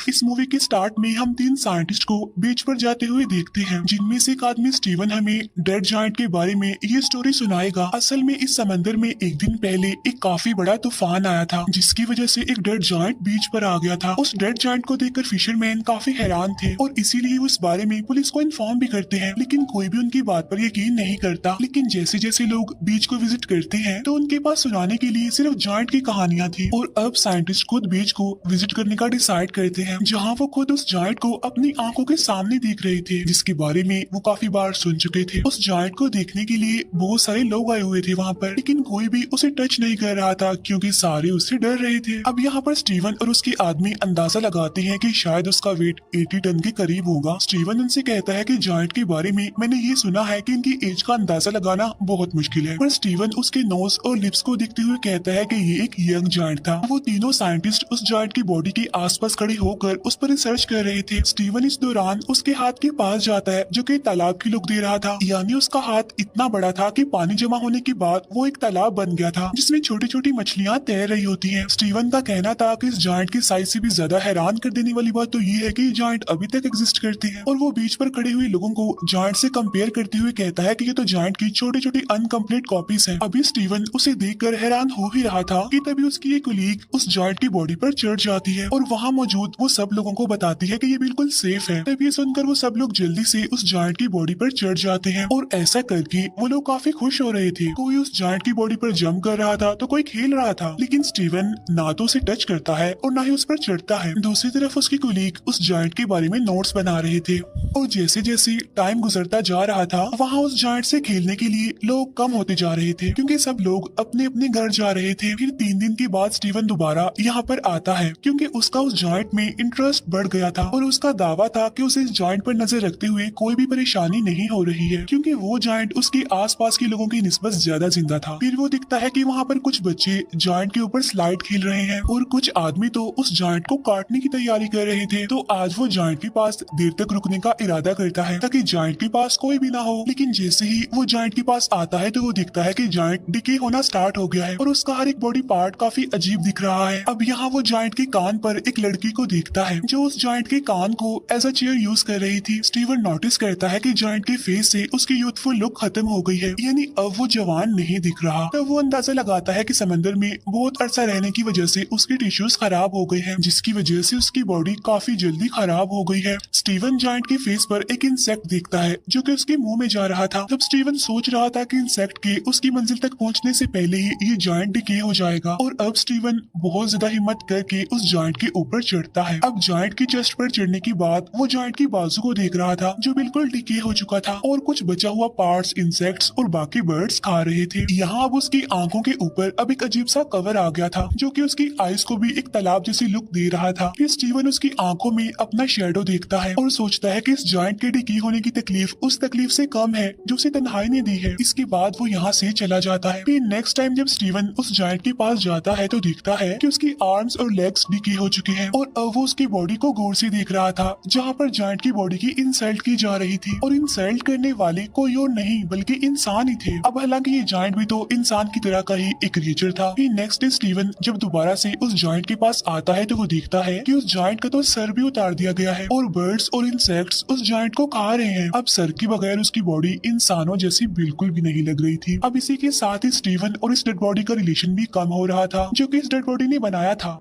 इस मूवी के स्टार्ट में हम तीन साइंटिस्ट को बीच पर जाते हुए देखते हैं, जिनमें से एक आदमी स्टीवन हमें डेड जायंट के बारे में ये स्टोरी सुनाएगा। असल में इस समंदर में एक दिन पहले एक काफी बड़ा तूफान आया था, जिसकी वजह से एक डेड जायंट बीच पर आ गया था। उस डेड जायंट को देखकर फिशरमैन काफी हैरान थे और इसीलिए उस बारे में पुलिस को इन्फॉर्म भी करते हैं, लेकिन कोई भी उनकी बात पर यकीन नहीं करता। लेकिन जैसे जैसे लोग बीच को विजिट करते हैं तो उनके पास सुनाने के लिए सिर्फ जायंट की कहानियां थी। और अब साइंटिस्ट खुद बीच को विजिट करने का डिसाइड करते हैं, जहाँ वो खुद उस जायंट को अपनी आंखों के सामने देख रहे थे, जिसके बारे में वो काफी बार सुन चुके थे। उस जायंट को देखने के लिए बहुत सारे लोग आए हुए थे वहाँ पर, लेकिन कोई भी उसे टच नहीं कर रहा था क्योंकि सारे उससे डर रहे थे। अब यहाँ पर स्टीवन और उसके आदमी अंदाजा लगाते हैं कि शायद उसका वेट 80 टन के करीब होगा। स्टीवन उनसे कहता है कि जायंट के बारे में मैंने ये सुना है कि इनकी एज का अंदाजा लगाना बहुत मुश्किल है, पर स्टीवन उसके नोज और लिप्स को देखते हुए कहता है कि ये एक यंग जायंट था। वो तीनों साइंटिस्ट उस जायंट की बॉडी के आसपास खड़े होकर उस पर रिसर्च कर रहे थे। स्टीवन इस दौरान उसके हाथ के पास जाता है, जो कि तालाब की लुक दे रहा था, यानी उसका हाथ इतना बड़ा था कि पानी जमा होने के बाद वो एक तालाब बन गया था, जिसमें छोटी छोटी मछलियां तैर रही होती हैं। स्टीवन का कहना था कि इस जायंट की साइज से भी ज्यादा हैरान कर देने वाली बात तो ये है कि ये जायंट अभी तक एग्जिस्ट करते हैं। और वो बीच पर खड़े हुए लोगों को जायंट से कंपेयर करते हुए कहता है कि ये तो जायंट की छोटी छोटी अनकम्प्लीट कॉपीज हैं। अभी स्टीवन उसे देखकर हैरान हो ही रहा था कि तभी उसकी एक कुलीग उस जायंट की बॉडी पर चढ़ जाती है और वहाँ मौजूद वो सब लोगों को बताती है कि ये बिल्कुल सेफ है। तब ये सुनकर वो सब लोग जल्दी से उस जायंट की बॉडी पर चढ़ जाते हैं और ऐसा करके वो लोग काफी खुश हो रहे थे। कोई उस जायंट की बॉडी पर जंप कर रहा था तो कोई खेल रहा था, लेकिन स्टीवन ना तो उसे टच करता है और ना ही उस पर चढ़ता है। दूसरी तरफ उसकी कुलीग उस जायंट के बारे में नोट्स बना रहे थे और जैसे जैसे टाइम गुजरता जा रहा था वहाँ उस जायंट से खेलने के लिए लोग कम होते जा रहे थे, क्योंकि सब लोग अपने अपने घर जा रहे थे। फिर 3 दिन के बाद स्टीवन दोबारा यहाँ पर आता है, क्योंकि उसका उस जायंट में इंटरेस्ट बढ़ गया था और उसका दावा था कि उसे इस जायंट पर नजर रखते हुए कोई भी परेशानी नहीं हो रही है, क्योंकि वो जायंट उसके आसपास के लोगों की निस्बत ज्यादा जिंदा था। फिर वो दिखता है कि वहाँ पर कुछ बच्चे जायंट के ऊपर स्लाइड खेल रहे हैं और कुछ आदमी तो उस जायंट को काटने की तैयारी कर रहे थे। तो आज वो जायंट के पास देर तक रुकने का इरादा करता है ताकि जायंट के पास कोई भी ना हो, लेकिन जैसे ही वो जायंट के पास आता है तो वो दिखता है कि जायंट डिके होना स्टार्ट हो गया है और उसका हर एक बॉडी पार्ट काफी अजीब दिख रहा है। अब यहाँ वो जायंट के कान पर एक लड़की को देखता है जो उस जायंट के कान को एज अ चेयर यूज कर रही थी। स्टीवन नोटिस करता है कि जायंट के फेस से उसकी यूथफुल लुक खत्म हो गई है, यानी अब वो जवान नहीं दिख रहा। तब वो अंदाजा लगाता है कि समंदर में बहुत अरसा रहने की वजह से उसके टिश्यूज खराब हो गए हैं, जिसकी वजह से उसकी बॉडी काफी जल्दी खराब हो गई है। स्टीवन जायंट के फेस पर एक इंसेक्ट देखता है जो कि उसके मुंह में जा रहा था। तब स्टीवन सोच रहा था कि इंसेक्ट के उसकी मंजिल तक पहुंचने से पहले ही ये जायंट डिके हो जाएगा और अब स्टीवन बहुत ज्यादा हिम्मत करके उस जायंट के ऊपर चढ़ता है। अब जायंट की चेस्ट पर चढ़ने के बाद वो जायंट की बाजू को देख रहा था जो बिल्कुल डिके हो चुका था और कुछ बचा हुआ पार्ट्स इंसेक्ट्स और बाकी बर्ड्स खा रहे थे। यहाँ अब उसकी आंखों के ऊपर अब एक अजीब सा कवर आ गया था जो कि उसकी आईज को भी एक तालाब जैसी लुक दे रहा था। फिर स्टीवन उसकी आंखों में अपना शेडो देखता है और सोचता है कि इस जायंट के डिके होने की तकलीफ उस तकलीफ से कम है जो उसे तन्हाई ने दी है। इसके बाद वो यहाँ से चला जाता है। फिर नेक्स्ट टाइम जब स्टीवन उस जायंट के पास जाता है तो दिखता है कि उसकी आर्म्स और लेग्स डिके हो चुके हैं और अब वो उसकी बॉडी को गौर से देख रहा था, जहाँ पर जायंट की बॉडी की इंसल्ट की जा रही थी और इंसल्ट करने वाले कोई और नहीं बल्कि इंसान ही थे। अब हालांकि ये जायंट भी तो इंसान की तरह का ही एक क्रिएचर था। फिर नेक्स्ट डे स्टीवन जब दोबारा से उस जायंट के पास आता है तो वो देखता है कि उस जायंट का तो सर भी उतार दिया गया है और बर्ड्स और इंसेक्ट्स उस जायंट को खा रहे हैं। अब सर के बगैर उसकी बॉडी इंसानों जैसी बिल्कुल भी नहीं लग रही थी। अब इसी के साथ ही स्टीवन और इस डेड बॉडी का रिलेशन भी कम हो रहा था जो कि इस डेड बॉडी ने बनाया था।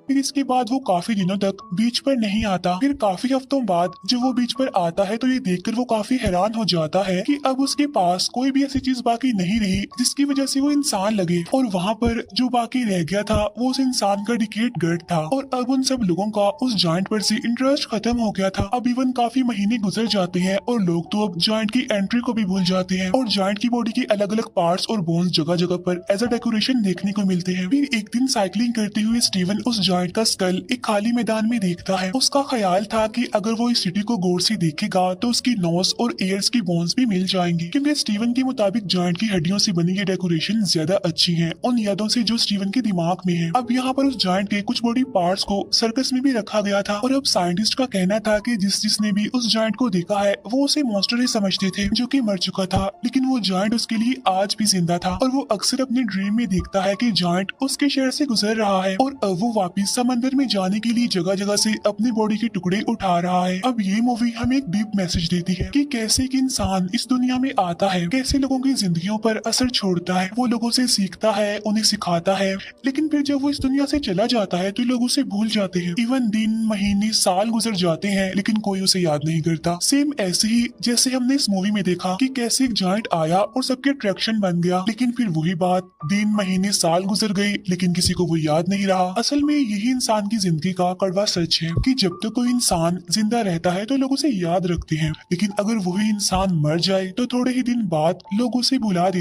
फिर इसके बाद वो काफी दिनों तक बीच पर नहीं आता। फिर काफी हफ्तों बाद जब वो बीच पर आता है तो ये देखकर वो काफी हैरान हो जाता है कि अब उसके पास कोई भी ऐसी चीज बाकी नहीं रही जिसकी वजह से वो इंसान लगे और वहाँ पर जो बाकी रह गया था वो उस इंसान का डिकेट गट था और अब उन सब लोगों का उस जायंट पर से इंटरेस्ट खत्म हो गया था। अब इवन काफी महीने गुजर जाते हैं और लोग तो अब जायंट की एंट्री को भी भूल जाते हैं और जायंट की बॉडी के अलग अलग पार्ट्स और बोन्स जगह जगह पर एज अ डेकोरेशन देखने को मिलते हैं। फिर एक दिन साइकिलिंग करते हुए स्टीवन उस जायंट का स्कल एक खाली मैदान में देखता है। उसका ख्याल था कि अगर वो इस सिटी को गौर से देखेगा तो उसकी नोज और एयर्स की बोन्स भी मिल जाएंगी, क्योंकि स्टीवन के मुताबिक जायंट की हड्डियों से बनी ये डेकोरेशन ज्यादा अच्छी है उन यादों से जो स्टीवन के दिमाग में है। अब यहाँ पर उस जायंट के कुछ बॉडी पार्ट्स को सर्कस में भी रखा गया था और अब साइंटिस्ट का कहना था कि जिसने भी उस जायंट को देखा है वो उसे मॉन्स्टर ही समझते थे जो कि मर चुका था, लेकिन वो जायंट उसके लिए आज भी जिंदा था और वो अक्सर अपने ड्रीम में देखता है कि जायंट उसके शहर से गुजर रहा है और अब वो वापिस इस समंदर में जाने के लिए जगह जगह से अपनी बॉडी के टुकड़े उठा रहा है। अब ये मूवी हमें एक डीप मैसेज देती है कि कैसे एक इंसान इस दुनिया में आता है, कैसे लोगों की जिंदगियों पर असर छोड़ता है। वो लोगों से सीखता है, उन्हें सिखाता है, लेकिन फिर जब वो इस दुनिया से चला जाता है तो लोग उसे भूल जाते हैं। इवन दिन, महीने, साल गुजर जाते हैं लेकिन कोई उसे याद नहीं करता। सेम ऐसे ही जैसे हमने इस मूवी में देखा कि कैसे एक जायंट आया और सबके अट्रैक्शन बन गया, लेकिन फिर वही बात, दिन, महीने, साल गुजर गए लेकिन किसी को वो याद नहीं रहा। असल में यही इंसान की जिंदगी का कड़वा सच है कि जब तक कोई इंसान जिंदा रहता है तो लोग उसे याद रखते हैं, लेकिन अगर वही इंसान मर जाए तो थोड़े ही दिन बाद लोग उसे भुला देते